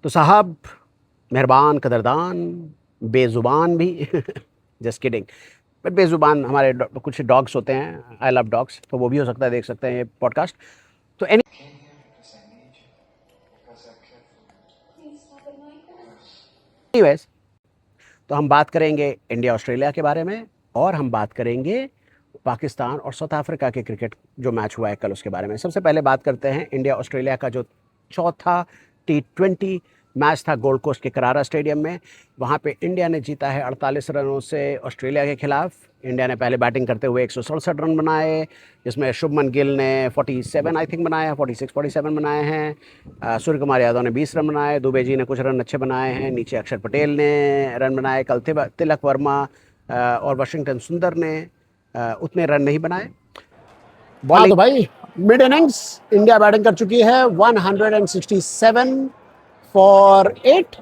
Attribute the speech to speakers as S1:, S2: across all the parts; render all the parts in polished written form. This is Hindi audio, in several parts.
S1: तो साहब, मेहरबान, कदरदान, बेज़ुबान भी जस्ट किडिंग, बट बेज़ुबान हमारे कुछ डॉग्स होते हैं, आई लव डॉग्स, तो वो भी हो सकता है, देख सकते हैं ये पॉडकास्ट। तो एनीवेज, तो हम बात करेंगे इंडिया ऑस्ट्रेलिया के बारे में, और हम बात करेंगे पाकिस्तान और साउथ अफ्रीका के क्रिकेट जो मैच हुआ है कल, उसके बारे में। सबसे पहले बात करते हैं इंडिया ऑस्ट्रेलिया का जो चौथा T20 मैच था गोल्ड कोस्ट के करारा स्टेडियम में। वहाँ पे इंडिया ने जीता है 48 रनों से ऑस्ट्रेलिया के खिलाफ। इंडिया ने पहले बैटिंग करते हुए 167 रन बनाए, जिसमें शुभमन गिल ने 47 आई थिंक बनाए, 47 बनाए हैं। सूर्य कुमार यादव ने 20 रन बनाए, दुबे जी ने कुछ रन अच्छे बनाए हैं, नीचे अक्षर पटेल ने रन बनाए, कल तिलक वर्मा और वाशिंगटन सुंदर ने उतने रन नहीं बनाए।
S2: हाँ तो
S1: बॉलिंग
S2: भाई, मिड इनिंग्स इंडिया बैटिंग कर चुकी है 167 फॉर 8।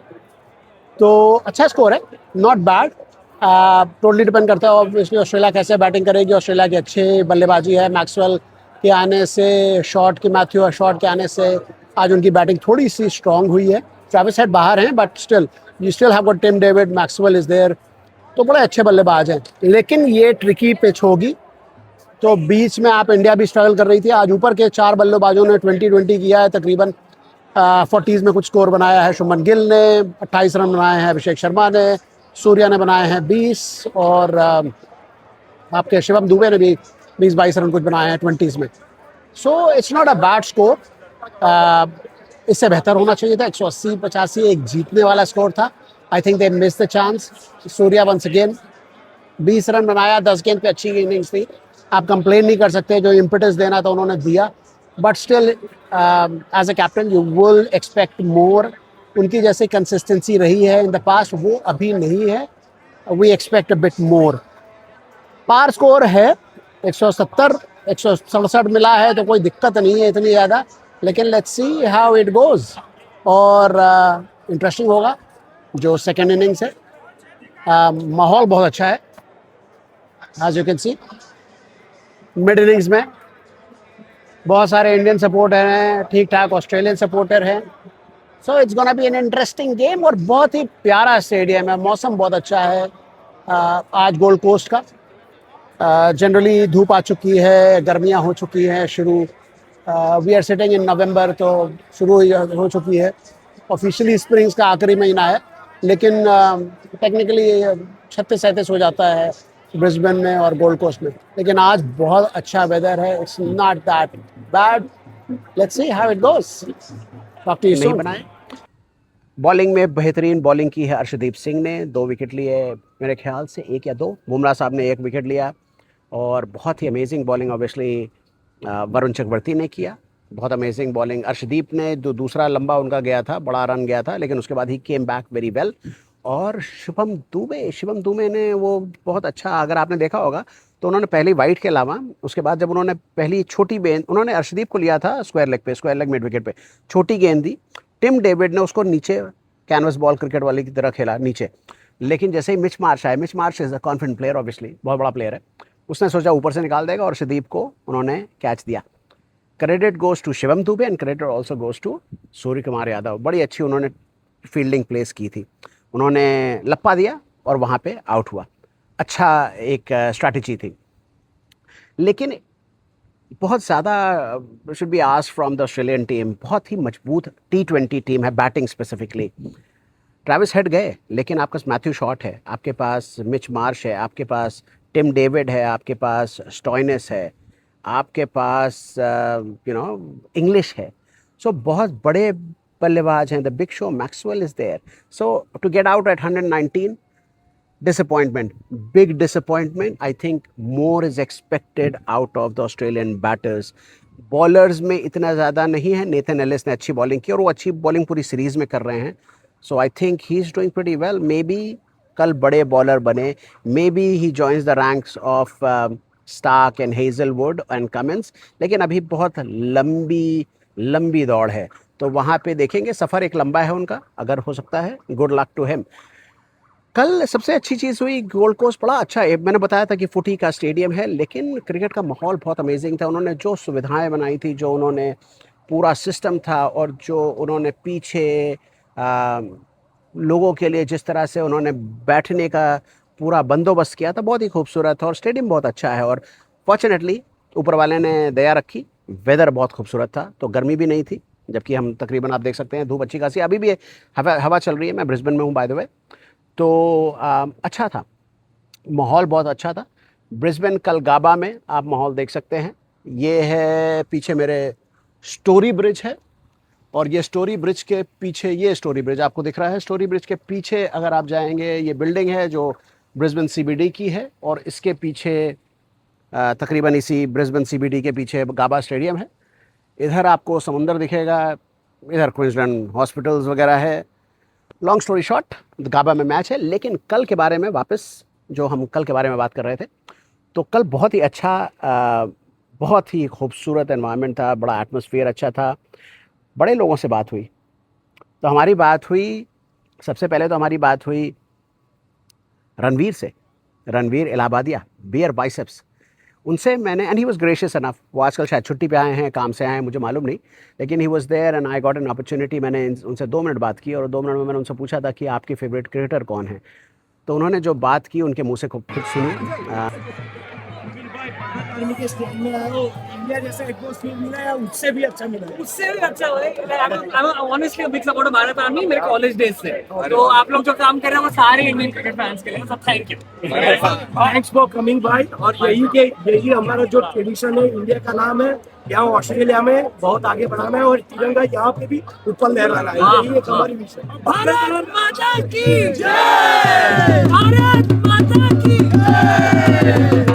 S2: तो अच्छा स्कोर है, नॉट बैड। टोटली डिपेंड करता है ऑब्वियसली ऑस्ट्रेलिया कैसे बैटिंग करेगी। ऑस्ट्रेलिया की अच्छी बल्लेबाजी है, मैक्सवेल के आने से, मैथ्यू शॉट के आने से आज उनकी बैटिंग थोड़ी सी स्ट्रांग हुई है। ट्रेविस हेड बाहर हैं, but still you still have got Tim David, Maxwell is there, तो बड़े अच्छे बल्लेबाज हैं। लेकिन ये ट्रिकी पिच होगी, तो बीच में आप इंडिया भी स्ट्रगल कर रही थी। आज ऊपर के 4 बल्लेबाजों ने 20-20 किया है, तकरीबन 40s में कुछ स्कोर बनाया है। शुभमन गिल ने 28 रन बनाए हैं, अभिषेक शर्मा ने, सूर्या ने बनाए हैं 20, और आपके शिवम दुबे ने भी 20-22 रन कुछ बनाए हैं 20s में। So it's not a bad score. इससे बेहतर होना चाहिए था। 180-85 एक जीतने वाला स्कोर था। I think they miss the chance. Surya once again 20 run बनाया, 10 गेंद पे अच्छी इनिंग्स थी। आप कंप्लेन नहीं कर सकते, जो इम्पिटस देना था उन्होंने दिया, but still as a captain you will expect more. उनकी जैसे कंसिस्टेंसी रही है इन द पास्ट, वो अभी नहीं है। We expect a bit more. Par score है 170, 167 मिला है, तो कोई दिक्कत नहीं है इतनी ज़्यादा। लेकिन let's see how it goes, और इंटरेस्टिंग होगा जो सेकेंड इनिंग्स है। माहौल बहुत अच्छा है, as you can see. Mid innings में बहुत सारे इंडियन सपोर्टर हैं, ठीक ठाक ऑस्ट्रेलियन सपोर्टर हैं। So it's gonna be an interesting game, और बहुत ही प्यारा स्टेडियम है, मौसम बहुत अच्छा है आज गोल्ड कोस्ट का। जनरली धूप आ चुकी है, गर्मियां हो चुकी हैं शुरू। वी आर सिटिंग इन नवंबर, तो शुरू हो चुकी है। ऑफिशियली स्प्रिंग्स का आखिरी महीना है, लेकिन टेक्निकली 36-37 हो जाता है ब्रिस्बेन में और गोल्ड कोस्ट में। लेकिन आज बहुत अच्छा वेदर है, it's not that bad. Let's see how it goes. Talk to you
S1: नहीं
S2: सून।
S1: बनाए। बॉलिंग में बेहतरीन बॉलिंग की है अर्शदीप सिंह ने, 2 विकेट लिए मेरे ख्याल से, 1 या 2। बुमराह साहब ने 1 विकेट लिया, और बहुत ही amazing bowling obviously Varun Chakravarthy ने किया। बहुत अमेजिंग बॉलिंग अर्शदीप ने, जो दूसरा लंबा उनका गया था, बड़ा रन गया था, लेकिन उसके बाद ही केम बैक वेरी वेल। और शुभम दुबे ने वो बहुत अच्छा, अगर आपने देखा होगा तो उन्होंने पहली वाइड के अलावा, उसके बाद जब उन्होंने पहली छोटी गेंद, उन्होंने अर्शदीप को लिया था स्क्वायर लेग मिड विकेट पे, छोटी गेंद दी, टिम डेविड ने उसको नीचे कैनवस बॉल क्रिकेट वाली की तरह खेला नीचे। लेकिन जैसे ही मिच मार्श आया, Mitch Marsh is a confident player, obviously बहुत बड़ा प्लेयर है, उसने सोचा ऊपर से निकाल देगा, और अर्शदीप को उन्होंने कैच दिया। Credit goes to Shivam Dube and credit also goes to Suryakumar Yadav. बड़ी अच्छी उन्होंने फील्डिंग प्लेस की थी, उन्होंने लप्पा दिया और वहाँ पे आउट हुआ। अच्छा एक स्ट्रैटेजी थी। लेकिन बहुत ज़्यादा should be asked from the Australian team, बहुत ही मजबूत T20 टीम है, बैटिंग स्पेसिफिकली। ट्रैविस हेड गए, लेकिन आपके पास मैथ्यू शॉट है, आपके पास मिच मार्श है, आपके पास टिम डेविड है, आपके पास स्टॉइनिस है, आपके पास इंग्लिश है। सो बहुत बड़े बल्लेबाज हैं। The big show Maxwell is there. So to get out at 119, disappointment, big disappointment. I think more is expected out of the Australian batters. Bowlers में इतना ज़्यादा नहीं है। नेथन एलिस ने अच्छी बॉलिंग की, और वो अच्छी बॉलिंग पूरी सीरीज़ में कर रहे हैं। So I think he is doing pretty well. Maybe कल बड़े बॉलर बने, maybe he joins the ranks of Starc and Hazlewood and Cummins. लेकिन अभी बहुत लंबी लंबी दौड़ है, तो वहाँ पे देखेंगे। सफ़र एक लंबा है उनका, अगर हो सकता है, गुड लक टू हिम। कल सबसे अच्छी चीज़ हुई, गोल्ड कोस्ट बड़ा अच्छा है। मैंने बताया था कि फुटी का स्टेडियम है, लेकिन क्रिकेट का माहौल बहुत अमेजिंग था। उन्होंने जो सुविधाएं बनाई थी, जो उन्होंने पूरा सिस्टम था, और जो उन्होंने पीछे लोगों के लिए जिस तरह से उन्होंने बैठने का पूरा बंदोबस्त किया था, बहुत ही खूबसूरत था। और स्टेडियम बहुत अच्छा है, और फॉर्चुनेटली ऊपर वाले ने दया रखी, वेदर बहुत खूबसूरत था, तो गर्मी भी नहीं थी। जबकि हम तकरीबन, आप देख सकते हैं, धूप अच्छी खासी अभी भी है, हवा चल रही है। मैं ब्रिस्बेन में हूँ बाय द वे। तो अच्छा था, माहौल बहुत अच्छा था। ब्रिस्बेन कलगाबा में आप माहौल देख सकते हैं। ये है पीछे मेरे स्टोरी ब्रिज है, और ये स्टोरी ब्रिज के पीछे, ये स्टोरी ब्रिज आपको दिख रहा है। स्टोरी ब्रिज के पीछे अगर आप जाएंगे, ये बिल्डिंग है जो ब्रिस्बेन सीबीडी की है, और इसके पीछे तकरीबन इसी ब्रिस्बेन सीबीडी के पीछे गाबा स्टेडियम है। इधर आपको समुंदर दिखेगा, इधर क्वींसलैंड हॉस्पिटल्स वगैरह है। लॉन्ग स्टोरी शॉर्ट, गाबा में मैच है। लेकिन कल के बारे में वापस, जो हम कल के बारे में बात कर रहे थे, तो कल बहुत ही अच्छा, बहुत ही खूबसूरत एनवायरनमेंट था, बड़ा एटमॉस्फेयर अच्छा था, बड़े लोगों से बात हुई। तो हमारी बात हुई, सबसे पहले तो हमारी बात हुई रणवीर से, रणवीर इलाहाबादिया, बियर बाइसेप्स, उनसे मैंने, and he was gracious enough. वो आजकल शायद छुट्टी पे आए हैं, काम से आए हैं, मुझे मालूम नहीं, लेकिन he was there and I got an opportunity. मैंने उनसे 2 मिनट बात की, और 2 मिनट में मैंने उनसे पूछा था कि आपकी फेवरेट क्रिकेटर कौन है। तो उन्होंने जो बात की उनके मुंह से खुद सुनी।
S3: के स्टेज में आए हो, इंडिया जैसा एटमॉस्फेयर मिला या उससे भी अच्छा मिला? उससे भी अच्छा हुआ। Honestly big supporter Bharat army मेरे कॉलेज डेज से, तो आप लोग जो काम कर रहे हैं वो सारे इंडियन क्रिकेट फैंस के लिए, सब thank you, thanks for coming bye. और यही हमारा जो ट्रेडिशन है, इंडिया का नाम है, यहाँ ऑस्ट्रेलिया में बहुत आगे बढ़ाना है, और तिरंगा यहाँ पे भी ऊपर लहराना है, यही एक हमारी मिशन। भारत माता की जय, भारत माता की जय।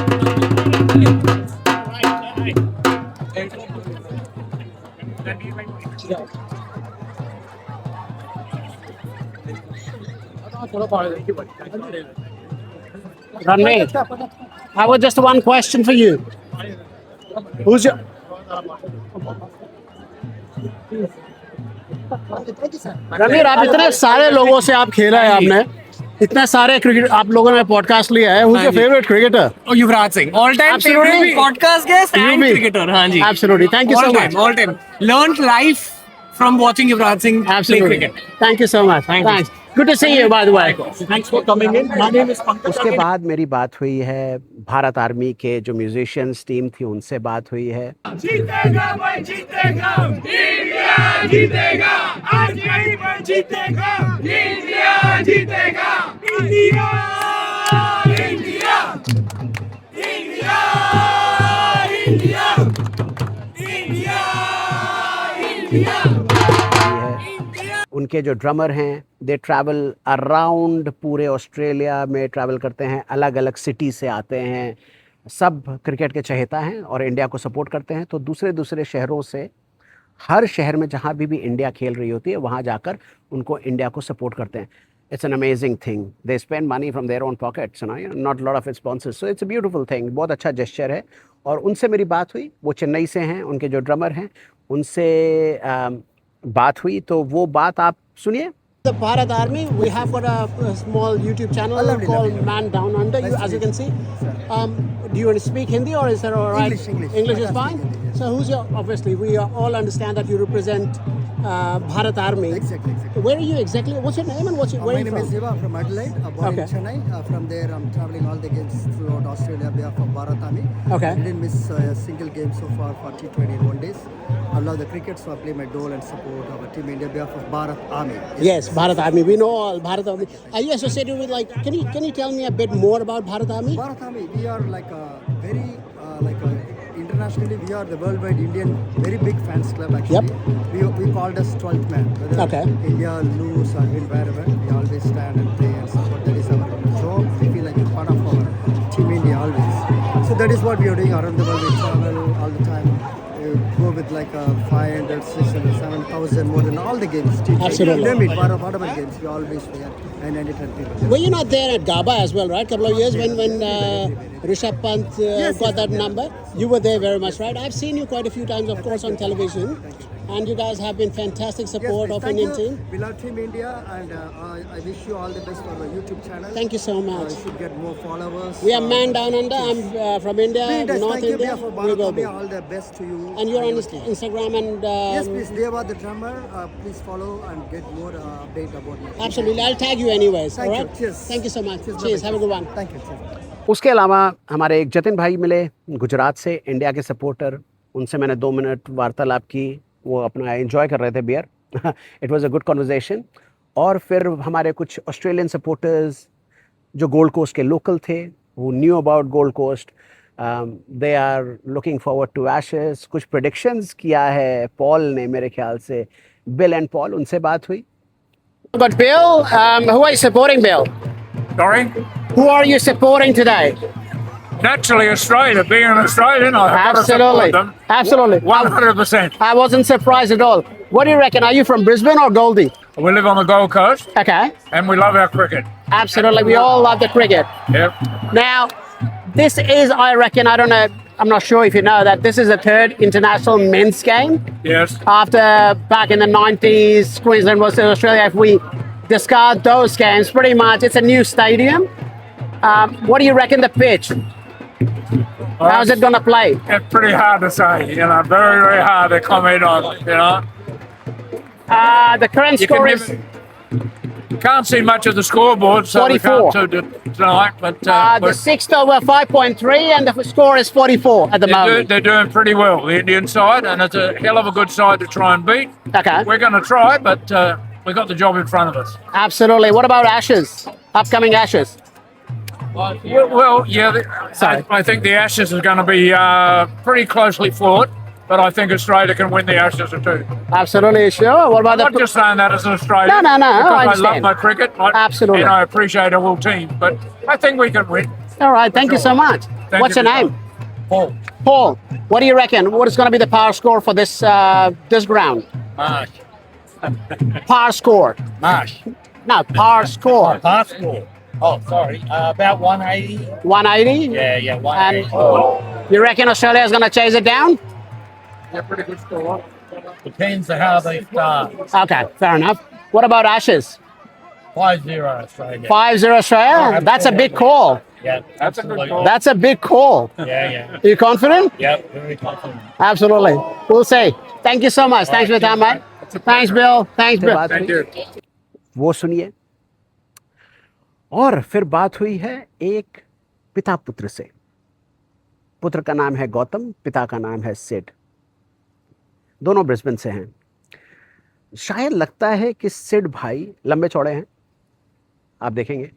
S2: Ranveer, I was just one question for you. Who's your Ranveer, आप इतने सारे लोगों से आप खेला है, आपने इतने सारे क्रिकेट, आप लोगों ने पॉडकास्ट लिया है, who's your favorite cricketer?
S3: Yuvraj Singh, all time
S2: Absolutely.
S3: Podcast guest and
S2: You be.
S3: Cricketer. हाँ जी,
S2: Absolutely. Thank you so much.
S3: All time learned life from watching Yuvraj Singh play
S2: Absolutely.
S3: Cricket.
S2: Thank you so much.
S3: Thank you.
S2: Thanks. Good to see you, by the way.
S3: Thanks for coming in. My name is Pankaj.
S1: उसके बाद मेरी बात हुई है भारत आर्मी के जो म्यूजिशियंस टीम थी, उनसे बात हुई है।
S4: जीतेगा भाई जीतेगा, इंडिया जीतेगा, आज नहीं मैं जीतेगा, इंडिया जीतेगा, India India India India India India.
S1: उनके जो ड्रमर हैं, दे ट्रैवल अराउंड पूरे ऑस्ट्रेलिया में ट्रैवल करते हैं, अलग अलग सिटी से आते हैं, सब क्रिकेट के चहेता हैं और इंडिया को सपोर्ट करते हैं। तो दूसरे दूसरे शहरों से, हर शहर में जहाँ भी इंडिया खेल रही होती है, वहाँ जाकर उनको इंडिया को सपोर्ट करते हैं। It's an amazing thing, they spend money from their own pockets, not lot of sponsors, so it's a beautiful thing, बहुत अच्छा जेस्चर है। और उनसे मेरी बात हुई, वो चेन्नई से हैं, उनके जो ड्रमर हैं, उनसे बात हुई, तो वो बात आप सुनिए।
S2: The Bharat Army, we have got a small YouTube channel called Man Down Under. You, as you can see, do you want to speak Hindi or is that all right? English is fine. So, who's your? Obviously, we all understand that you represent Bharat Army.
S5: Exactly.
S2: Where are you exactly? What's your name and what's your, where
S5: My
S2: are you
S5: name is
S2: from?
S5: Siva from Adelaide, born
S2: Okay.
S5: in Chennai. From there, I'm traveling all the games throughout Australia on behalf of Bharat Army.
S2: Okay.
S5: I didn't miss a single game so far for T20 in 1 day. I love the cricket, so I play my role and support our team India on behalf of Bharat Army.
S2: Yes, Bharat Army. We know all Bharat Army. Are you associated with like? Can you tell me a bit more about Bharat Army?
S5: Bharat Army, we are like a very internationally, we are the worldwide Indian very big fans club actually. We called us 12th man. Whether
S2: Okay.
S5: India lose or win wherever, we always stand and play and support. That is our job. We feel like a part of our team India always. So that is what we are doing around the world. We travel all the time. We go with like 500, 600, 7,000 more than all the games.
S2: Absolutely.
S5: Name it, whatever games, we always play and entertain people.
S2: Were you not there at Gaba as well, right? Couple of years when Rishabh Pant got that number. You were there very much, right? I've seen you quite a few times, of course, on television. and you guys have been fantastic support
S5: Yes,
S2: of
S5: thank
S2: Indian
S5: you.
S2: team.
S5: We love Team India, and I wish you all the best for the YouTube channel.
S2: Thank you so much.
S5: You should get more followers.
S2: We are Man Down Under. I'm from India,
S5: Be in touch.
S2: North
S5: Thank you,
S2: India.
S5: for
S2: We will be.
S5: Bharatami. All the best to you.
S2: And you're on
S5: your team.
S2: Instagram and
S5: Yes, please. Deva the drummer. Please follow and get more update about me.
S2: absolutely. I'll tag you anyways.
S5: Thank
S2: all
S5: you.
S2: right.
S5: Cheers.
S2: Thank you so much.
S5: Cheers,
S2: Cheers.
S5: brother.
S2: Have a good one.
S5: Thank you. Cheers.
S1: उसके अलावा हमारे एक जतिन भाई मिले गुजरात से, इंडिया के सपोर्टर। उनसे मैंने 2 मिनट वार्तालाप की, वो अपना एंजॉय कर रहे थे beer. It was a good conversation. और फिर हमारे कुछ ऑस्ट्रेलियन सपोर्टर्स जो गोल्ड कोस्ट के लोकल थे, वो knew about Gold Coast, they are looking forward to Ashes. कुछ प्रेडिक्शंस किया है पॉल ने, मेरे ख्याल से बिल एंड पॉल, उनसे बात हुई।
S2: But Bill, who are you supporting, Bill?
S6: Sorry?
S2: Who are you supporting today?
S6: Naturally, Australia. Being an Australian, I've got to
S2: Absolutely.
S6: support them.
S2: Absolutely.
S6: 100%.
S2: I wasn't surprised at all. What do you reckon? Are you from Brisbane or Goldie?
S6: We live on the Gold Coast
S2: Okay.
S6: and we love our cricket.
S2: Absolutely. We all love the cricket.
S6: Yep.
S2: Now, this is, I reckon, I don't know, I'm not sure if you know that this is the third international men's game.
S6: Yes.
S2: After back in the 90s, Queensland versus Australia, if we discard those games, pretty much it's a new stadium. What do you reckon the pitch? How's it going to play?
S6: It's pretty hard to say, very, very hard to comment on,
S2: The current
S6: You
S2: score
S6: can
S2: is
S6: Can't see much of the scoreboard, so
S2: 44.
S6: we can't do it tonight, but
S2: the sixth over 5.3 and the score is 44 at the moment.
S6: they're doing pretty well, the Indian side, and it's a hell of a good side to try and beat.
S2: Okay.
S6: We're going to try, but we've got the job in front of us.
S2: Absolutely. What about Ashes? Upcoming Ashes?
S6: Well, yeah,
S2: Sorry.
S6: I think the Ashes is going to be pretty closely fought, but I think Australia can win the Ashes too.
S2: Absolutely sure. What about
S6: I'm not
S2: the...
S6: just saying that as an Australian.
S2: No,
S6: because
S2: I
S6: I love
S2: understand.
S6: my cricket.
S2: Absolutely.
S6: And I appreciate our whole team, but I think we can win.
S2: All right. Thank you so much.
S6: Thank
S2: What's
S6: you
S2: your
S6: for
S2: name?
S6: coming. Paul.
S2: Paul. What do you reckon? What is going to be the power score for this this ground?
S6: Marsh.
S2: Power score.
S6: Marsh.
S2: No, power score.
S6: Passport. Oh, sorry. About 180.
S2: 180?
S6: Yeah,
S2: And you reckon Australia is going to chase it down?
S6: Yeah, pretty good score. Depends on how they start.
S2: Okay, fair enough. What about Ashes?
S6: 5-0 Australia.
S2: 5-0 Australia? That's a big call.
S6: Yeah,
S1: That's a good call.
S2: That's a big call.
S6: Yeah.
S2: Are you confident?
S6: Yep, very confident.
S2: Absolutely. We'll see. Thank you so much. Thanks for the time, mate. Thanks, Bill. Thanks, Bill.
S1: बात
S6: Thank
S1: हुई,
S6: you.
S1: वो सुनिए। और फिर बात हुई है एक पिता पुत्र से। पुत्र का नाम है गौतम, पिता का नाम है सिड। दोनों ब्रिस्बेन से हैं। शायद लगता है कि सिड भाई लंबे चौड़े हैं, आप देखेंगे।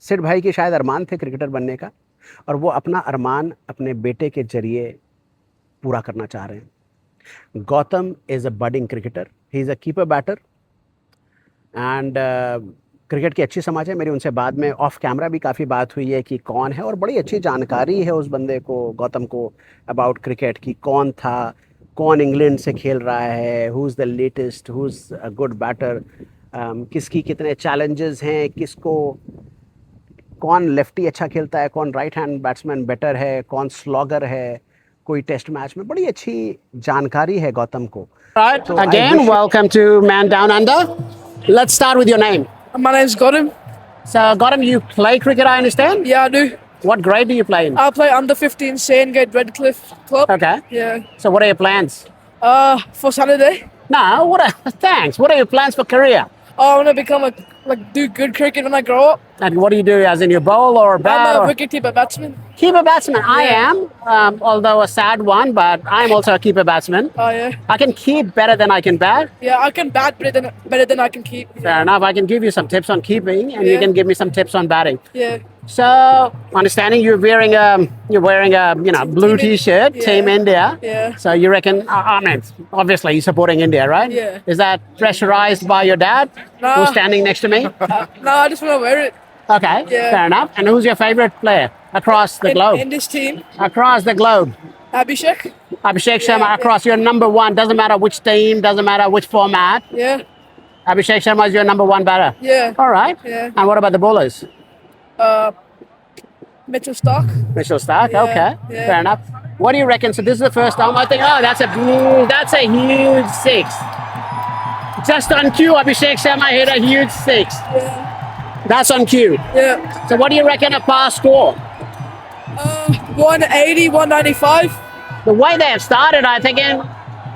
S1: सिड भाई की शायद अरमान थे क्रिकेटर बनने का, और वो अपना अरमान अपने बेटे के जरिए पूरा करना चाह रहे हैं। Gautam is a budding cricketer, he is a keeper batter, and cricket की अच्छी समझ है। मेरी उनसे बाद में ऑफ कैमरा भी काफ़ी बात हुई है कि कौन है, और बड़ी अच्छी जानकारी है उस बंदे को, गौतम को, अबाउट क्रिकेट की। कौन था, कौन इंग्लैंड से खेल रहा है, who is the latest, who is a good batter, किसकी कितने चैलेंजेस हैं, किसको, कौन लेफ्टी अच्छा खेलता है, कौन राइट हैंड बैट्समैन बेटर है, कौन स्लॉगर है कोई टेस्ट मैच में। बड़ी अच्छी जानकारी है गौतम को।
S2: Right.
S1: So I
S2: Again,
S1: wish-
S2: welcome to Man Down Under. Let's start with your name.
S3: My name's Gautam.
S2: So, Gautam, you play cricket, I understand?
S3: Yeah, I do.
S2: What grade do you play in?
S3: I play under 15 Sandgate Redcliffe Club.
S2: Okay.
S3: Yeah.
S2: So, what are your plans?
S3: For Saturday.
S2: No, thanks. What are your plans for career?
S3: I want to become do good cricket when I grow up.
S2: And what do you do, as in you bowl or bat?
S3: I'm a
S2: or-
S3: wicket-keeper batsman.
S2: Keeper batsman. I
S3: Yeah.
S2: am, although a sad one, but I am also a keeper batsman.
S3: Oh yeah.
S2: I can keep better than I can bat.
S3: Yeah, I can bat better than I can keep.
S2: Fair enough. I can give you some tips on keeping, and you
S3: Yeah.
S2: can give me some tips on batting.
S3: Yeah.
S2: So, understanding you're wearing a blue
S3: Team In-
S2: T-shirt,
S3: yeah.
S2: Team India.
S3: Yeah.
S2: So you reckon? I mean, obviously you're supporting India, right?
S3: Yeah.
S2: Is that pressurized by your dad,
S3: No.
S2: who's standing next to me?
S3: No, I just want to wear it.
S2: Okay.
S3: Yeah.
S2: Fair enough. And who's your favorite player across the globe?
S3: In this team,
S2: Across the globe.
S3: Abhishek.
S2: Abhishek Sharma
S3: Yeah.
S2: across your number one. Doesn't matter which team. Doesn't matter which format.
S3: Yeah.
S2: Abhishek Sharma is your number one batter.
S3: Yeah.
S2: All right.
S3: Yeah.
S2: And what about the bowlers?
S3: Mitchell Stark.
S2: Mitchell Stark.
S3: Yeah,
S2: Okay.
S3: yeah.
S2: Fair enough. What do you reckon? So this is the first time I think, oh, that's a huge six. Just on cue, Abhishek Sharma hit a huge six.
S7: Yeah.
S2: That's on cue.
S7: Yeah.
S2: So what do you reckon a par score?
S7: 180, 195.
S2: The way they have started, I think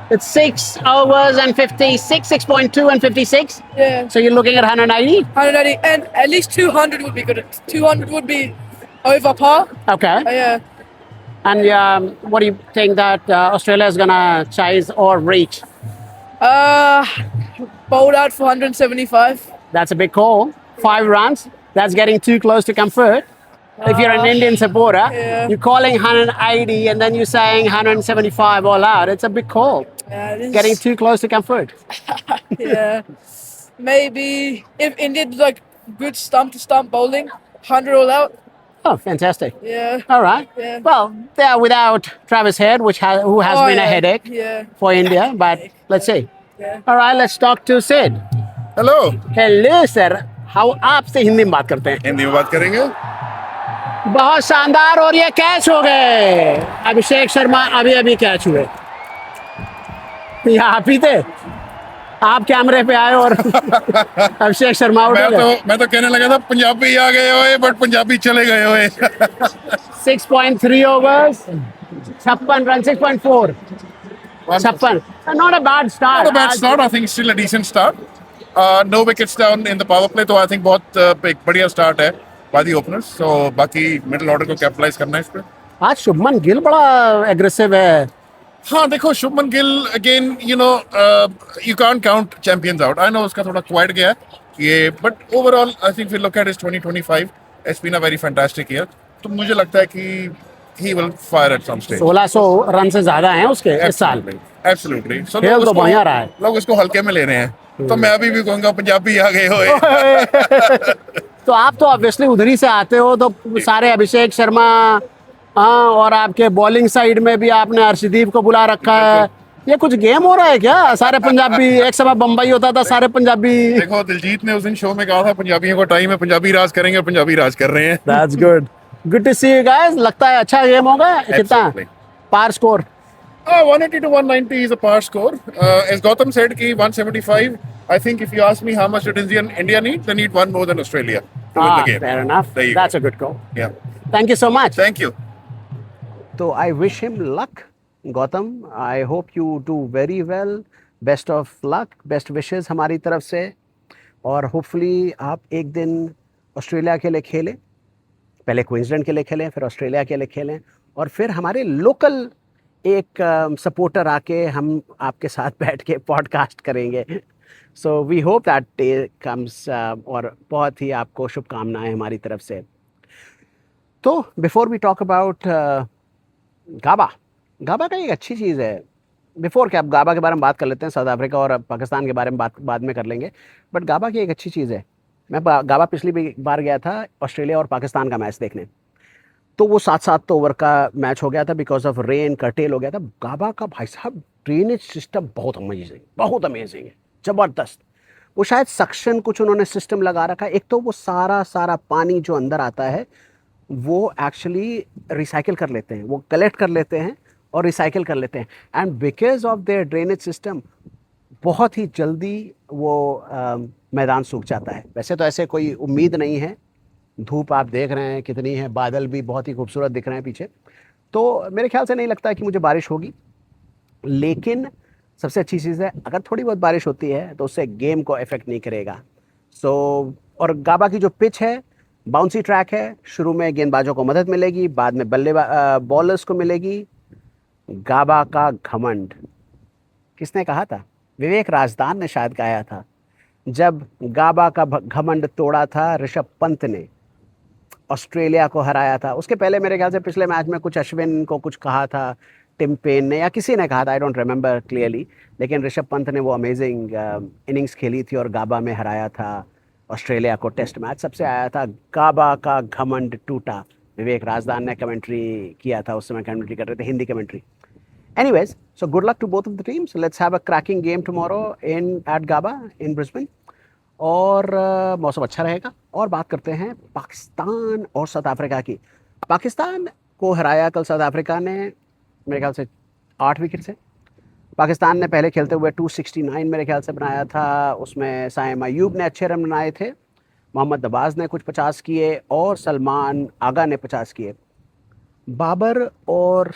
S2: it's 6 overs and 56, 6.2 and 56.
S7: Yeah.
S2: So you're looking at 180?
S7: 180, and at least 200 would be good. 200 would be over par.
S2: Okay.
S7: Yeah.
S2: And what do you think that Australia is going to chase or reach?
S7: Bowled out for 175.
S2: That's a big call. 5 runs. That's getting too close to comfort. If you're an Indian supporter,
S7: yeah.
S2: you're calling 180 and then you're saying 175 all out. It's a big call.
S7: Yeah, it is.
S2: Getting too close to comfort.
S7: Yeah. Maybe if India did like good stump to stump bowling, 100 all out.
S2: Oh, fantastic.
S7: Yeah.
S2: All right.
S7: Yeah.
S2: Well, they're without Travis Head, who has been a headache
S7: Yeah.
S2: for India, but let's see.
S7: Yeah.
S2: All right, let's talk to Sid.
S8: Hello
S2: Hello, sir. How आपसे हिंदी में बात करते हैं?
S8: हिंदी में बात करेंगे
S2: बहुत शानदार और ये कैच हो गए। अभिषेक शर्मा अभी कैच हुए। ये आप ही थे? आप कैमरे पे आए और अभिषेक शर्मा आउट हो गए।
S8: मैं तो कहने लगा था पंजाबी आ गए होए बट पंजाबी चले गए होए
S2: 6.3 overs, 56 run, 6.4, 56. Not a bad start.
S8: Not a bad start. I think still a decent start. No wickets down in the power play, तो I think बहुत एक बढ़िया start है by the openers. So बाकी middle order को capitalize करना है इस पे।
S2: आज शुभमन गिल बड़ा एग्रेसिव है।
S8: हाँ देखो Shubman Gill again you can't count champions out. I know उसका थोड़ा quiet गया है ये but overall I think if you look at his 2025 it's been a very fantastic year. तो मुझे लगता है कि he will fire at some stage.
S2: 1600 run से ज्यादा हैं उसके इस साल।
S8: Absolutely. So
S2: खेल तो बढ़िया रहा है।
S8: लोग इसको हल्के में ले रहे हैं तो मैं अभी भी कहूँगा पंजाबी आ गए होए
S2: तो आप तो ऑब्वियसली उधर ही से आते हो तो सारे अभिषेक शर्मा हाँ और आपके बॉलिंग साइड में भी आपने अर्शदीप को बुला रखा है। ये कुछ गेम हो रहा है क्या? सारे पंजाबी एक समय बम्बई होता था सारे पंजाबी।
S8: देखो दिलजीत ने उस दिन शो में कहा था पंजाबियों को टाइम है पंजाबी राज करेंगे और पंजाबी राज कर रहे हैं।
S2: That's good. Good to see you guys. लगता है अच्छा गेम होगा। कितना पार score?
S8: 180 to 190 is a par score. As Gautam said, ki 175. I think if you ask me how much did India need, they need one more than Australia to win the game.
S2: Fair enough.
S8: There you
S2: That's
S8: go.
S2: a good call.
S8: Yeah.
S2: Thank you so much.
S8: Thank you.
S1: तो I wish him luck, Gautam. I hope you do very well. Best of luck, best wishes हमारी तरफ से और hopefully आप एक दिन ऑस्ट्रेलिया के लिए खेलें, पहले क्वींसलैंड के लिए खेलें, फिर ऑस्ट्रेलिया के लिए खेलें और फिर हमारे लोकल एक सपोर्टर आके हम आपके साथ बैठ के पॉडकास्ट करेंगे। So we hope that day comes और बहुत ही आपको शुभकामनाएं हमारी तरफ से। तो before we talk about Gabba का एक अच्छी चीज़ है। बिफोर क्या, अब गाबा के बारे में बात कर लेते हैं, साउथ अफ्रीका और पाकिस्तान के बारे में बात बाद में कर लेंगे। बट गाबा की एक अच्छी चीज़ है, मैं गाबा पिछली बार गया था ऑस्ट्रेलिया और पाकिस्तान का मैच देखने, तो वो 7-7 ओवर का मैच हो गया था बिकॉज ऑफ रेन, कर्टेल हो गया था। गाबा का भाई साहब ड्रेनेज सिस्टम बहुत अमेजिंग है, ज़बरदस्त। वो शायद सक्शन कुछ उन्होंने सिस्टम लगा रखा है। एक तो वो सारा पानी जो अंदर आता है वो एक्चुअली रिसाइकिल कर लेते हैं, वो कलेक्ट कर लेते हैं और रिसाइकिल कर लेते हैं। And because of their drainage system बहुत ही जल्दी वो मैदान सूख जाता है। वैसे तो ऐसे कोई उम्मीद नहीं है, धूप आप देख रहे हैं कितनी है, बादल भी बहुत ही खूबसूरत दिख रहे हैं पीछे, तो मेरे ख्याल से नहीं लगता कि मुझे बारिश होगी। लेकिन सबसे अच्छी चीज़ है अगर थोड़ी बहुत बारिश होती है तो उससे गेम को इफ़ेक्ट नहीं करेगा। और गाबा की जो पिच है बाउंसी ट्रैक है, शुरू में गेंदबाजों को मदद मिलेगी, बाद में बॉलर्स को मिलेगी। गाबा का घमंड किसने कहा था? विवेक राजदान ने शायद गाया था, जब गाबा का घमंड तोड़ा था ऋषभ पंत ने, ऑस्ट्रेलिया को हराया था। उसके पहले मेरे ख्याल से पिछले मैच में कुछ अश्विन को कुछ कहा था, टिम पेन ने या किसी ने कहा था, आई डोंट रिमेंबर क्लियरली, लेकिन ऋषभ पंत ने वो अमेजिंग इनिंग्स खेली थी और गाबा में हराया था ऑस्ट्रेलिया को। टेस्ट मैच सबसे आया था, गाबा का घमंड टूटा। विवेक राजदान ने कमेंट्री किया था, उस समय कमेंट्री कर रहे थे, Hindi commentary. Anyways, so good luck to both of the teams. Let's have a cracking game tomorrow at Gaba in Brisbane. और मौसम अच्छा रहेगा। और बात करते हैं पाकिस्तान और साउथ अफ्रीका की। पाकिस्तान को हराया कल साउथ अफ्रीका ने मेरे ख्याल से 8 विकेट से। पाकिस्तान ने पहले खेलते हुए 269 मेरे ख्याल से बनाया था, उसमें साइम अयूब ने अच्छे रन बनाए थे, मोहम्मद नवाज़ ने कुछ 50 किए और सलमान आगा ने 50 किए। बाबर और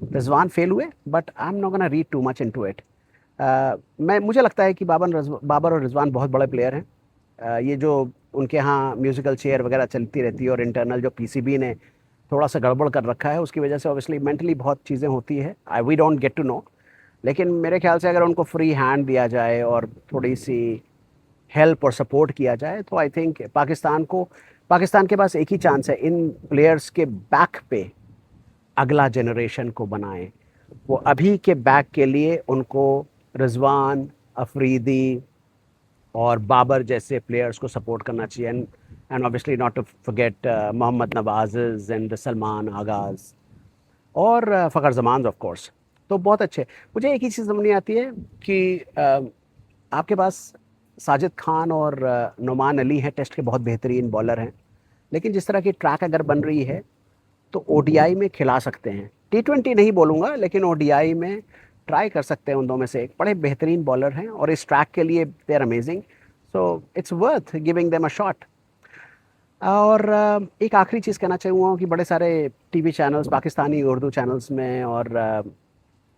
S1: रिजवान फेल हुए, but I am not gonna read too much into it. मुझे लगता है कि बाबर और रिजवान बहुत बड़े प्लेयर हैं। ये जो उनके यहाँ म्यूज़िकल चेयर वगैरह चलती रहती है और इंटरनल जो पीसीबी ने थोड़ा सा गड़बड़ कर रखा है, उसकी वजह से ऑब्वियसली मेंटली बहुत चीज़ें होती है, we don't get to know. लेकिन मेरे ख्याल से अगर उनको फ्री हैंड दिया जाए और थोड़ी सी हेल्प और सपोर्ट किया जाए तो आई थिंक पाकिस्तान के पास एक ही चांस है, इन प्लेयर्स के बैक पे अगला जनरेशन को बनाएं। वो अभी के बैक के लिए उनको रिजवान, अफरीदी और बाबर जैसे प्लेयर्स को सपोर्ट करना चाहिए, and obviously not to forget Mohammad Nawaz and Salman आगाज़ और फ़खर जमान ऑफ कोर्स। तो बहुत अच्छे। मुझे एक ही चीज़ समझ नहीं आती है कि आपके पास साजिद खान और नुमान अली हैं, टेस्ट के बहुत बेहतरीन बॉलर हैं, लेकिन जिस तरह की ट्रैक अगर बन रही है तो ओडीआई में खिला सकते हैं। T20 नहीं बोलूँगा, लेकिन ओडीआई में ट्राई कर सकते हैं उन दो में से एक। बड़े बेहतरीन बॉलर हैं और इस ट्रैक के लिए they are amazing, so it's worth giving them a shot. और एक आखिरी चीज़ कहना चाहूँगा कि बड़े सारे TV channels, Pakistani Urdu channels में और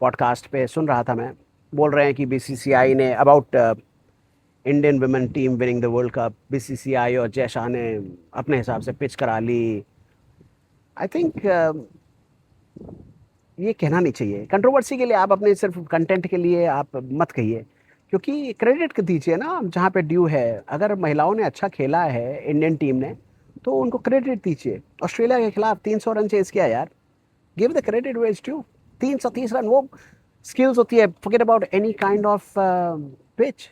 S1: पॉडकास्ट पे सुन रहा था मैं, बोल रहे हैं कि बीसीसीआई ने about Indian women team winning the world cup, BCCI और जय शाह ने अपने हिसाब से पिच करा ली। आई थिंक ये कहना नहीं चाहिए। कंट्रोवर्सी के लिए आप अपने सिर्फ कंटेंट के लिए आप मत कहिए, क्योंकि क्रेडिट दीजिए ना जहाँ पे ड्यू है। अगर महिलाओं ने अच्छा खेला है इंडियन टीम ने तो उनको क्रेडिट दीजिए। ऑस्ट्रेलिया के खिलाफ 300 रन चेज किया यार, give the credit where it's due. 330 run वो स्किल्स होती है, forget about any kind of pitch.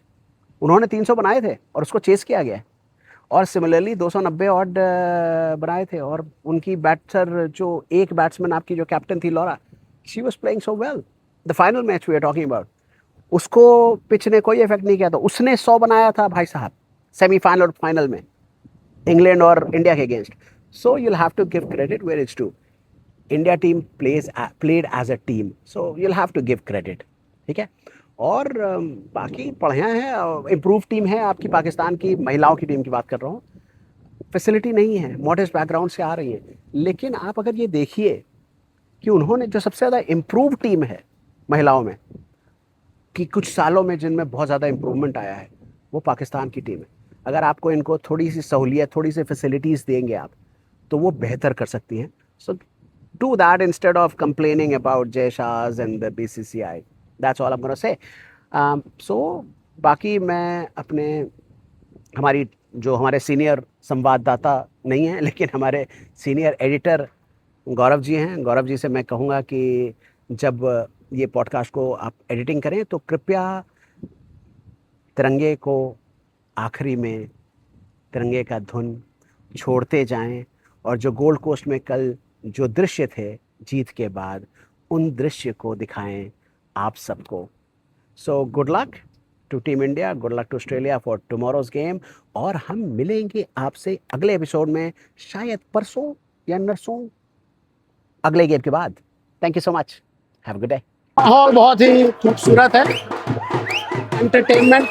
S1: उन्होंने 300 बनाए थे और उसको चेस किया गया, और सिमिलरली 290 ऑड बनाए थे। और उनकी बैट्सर जो एक बैट्समैन आपकी जो कैप्टन थी Laura, she was playing so well. The final match we are talking about, उसको पिच ने कोई इफेक्ट नहीं किया था। उसने 100 बनाया था भाई साहब सेमीफाइनल और फाइनल में इंग्लैंड और इंडिया के अगेंस्ट। So you will have to give credit where it's due. India team played as a team, so you will have to give credit, ठीक है। और बाकी बढ़िया है, इम्प्रूव टीम है आपकी पाकिस्तान की महिलाओं की टीम की बात कर रहा हूँ। फैसिलिटी नहीं है, मॉडेस्ट बैकग्राउंड से आ रही है, लेकिन आप अगर ये देखिए कि उन्होंने जो सबसे ज़्यादा इम्प्रूव टीम है महिलाओं में कि कुछ सालों में जिनमें बहुत ज़्यादा इम्प्रूवमेंट आया है, वो पाकिस्तान की टीम है। अगर आपको इनको थोड़ी सी सहूलियत, थोड़ी सी फैसिलिटीज़ देंगे आप, तो वो बेहतर कर सकती हैं। So do that instead of complaining about Jay Shah and the BCCI। That's all I am gonna say. So बाकी मैं हमारे सीनियर संवाददाता नहीं हैं, लेकिन हमारे सीनियर एडिटर गौरव जी हैं। गौरव जी से मैं कहूँगा कि जब ये पॉडकास्ट को आप एडिटिंग करें तो कृपया तिरंगे को आखिरी में तिरंगे का धुन छोड़ते जाएं, और जो गोल्ड कोस्ट में कल जो दृश्य थे जीत के बाद, उन दृश्य को दिखाएं आप सबको। So good luck to team India, good luck to Australia for tomorrow's game, और हम मिलेंगे आपसे अगले एपिसोड में, शायद परसों या नरसों, अगले गेम के बाद। Thank you so much, have a good day.
S2: माहौल बहुत ही खूबसूरत है, एंटरटेनमेंट।